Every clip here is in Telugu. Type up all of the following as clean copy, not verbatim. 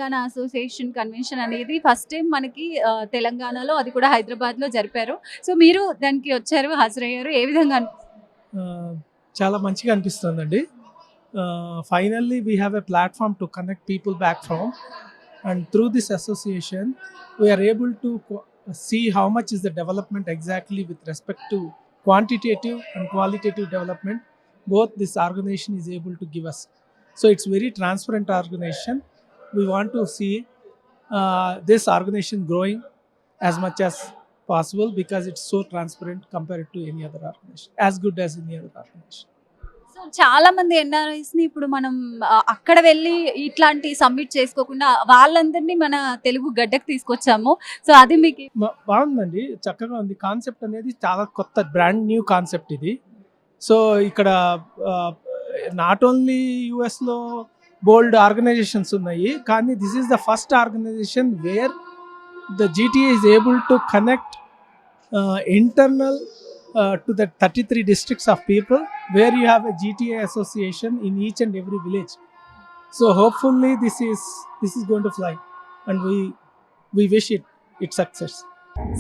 తెలంగాణ అసోసియేషన్ కన్వెన్షన్ అనేది ఫస్ట్ టైం మనకి తెలంగాణలో, అది కూడా హైదరాబాద్లో జరిపారు. సో మీరు దానికి వచ్చారు, హాజరయ్యారు. ఏ విధంగా చాలా మంచిగా అనిపిస్తుందండి. Finally we have a platform to connect people back from, and through this association we are able to see how much is the development exactly with respect to quantitative and qualitative development both this organization is able to give us. So it's very transparent organization. We want to see this organization growing as much as possible because it's so transparent compared to any other organization, as good as any other organization. So చాలా మంది ఎన్ఆర్ఐస్ని ఇప్పుడు మనం అక్కడ వెళ్ళి ఇట్లాంటి సబ్మిట్ చేసుకోకుండా వాళ్ళందరినీ మన తెలుగు గడ్డకు తీసుకొచ్చాము. సో అది మీకు బాగుందండి, చక్కగా ఉంది. కాన్సెప్ట్ అనేది చాలా కొత్త, బ్రాండ్ న్యూ కాన్సెప్ట్ ఇది. సో ఇక్కడ నాట్ ఓన్లీ యుఎస్లో బోల్డ్ ఆర్గనైజేషన్స్ ఉన్నాయి, కానీ this is the first organisation where the GTA is able to connect internal to the 33 districts of people where you have a GTA association in each and every village. So hopefully this is going to fly, and we wish it success.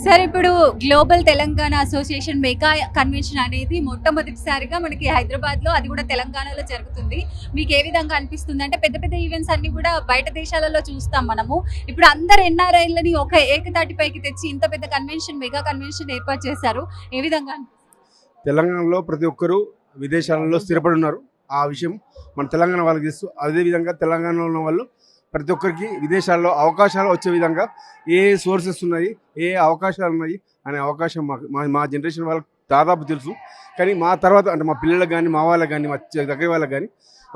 Sir, ఇప్పుడు global Telangana association mega convention అనేది మొట్టమొదటిసారిగా మనకి హైదరాబాద్లో, అది కూడా తెలంగాణలో జరుగుతుంది. మీకు ఏ విధంగా అనిపిస్తుంది? అంటే పెద్ద పెద్ద ఈవెంట్స్ అన్ని కూడా బయట దేశాలలో చూస్తాం మనము. ఇప్పుడు అందరు ఎన్ఆర్ఐలని ఒక ఏకతాటిపైకి తెచ్చి ఇంత పెద్ద కన్వెన్షన్, మెగా కన్వెన్షన్ ఏర్పాటు చేశారు. ఏ విధంగా? తెలంగాణలో ప్రతి ఒక్కరూ విదేశాలలో స్థిరపడి ఉన్నారు. ఆ విషయం మన తెలంగాణ వాళ్ళకి తెలుసు. అదేవిధంగా తెలంగాణలో ఉన్న వాళ్ళు ప్రతి ఒక్కరికి విదేశాల్లో అవకాశాలు వచ్చే విధంగా ఏ సోర్సెస్ ఉన్నాయి, ఏ అవకాశాలు ఉన్నాయి అనే అవకాశం మా జనరేషన్ వాళ్ళకి దాదాపు తెలుసు. కానీ మా తర్వాత అంటే మా పిల్లలకు కానీ, మా వాళ్ళకి కానీ, మా దగ్గర వాళ్ళకి కానీ,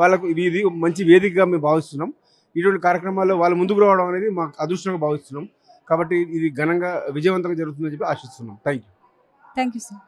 వాళ్ళకు ఇది మంచి వేదికగా మేము భావిస్తున్నాం. ఇటువంటి కార్యక్రమాల్లో వాళ్ళు ముందుకు రావడం అనేది మాకు అదృష్టంగా భావిస్తున్నాం. కాబట్టి ఇది ఘనంగా విజయవంతంగా జరుగుతుందని చెప్పి ఆశిస్తున్నాం. Thank you sir.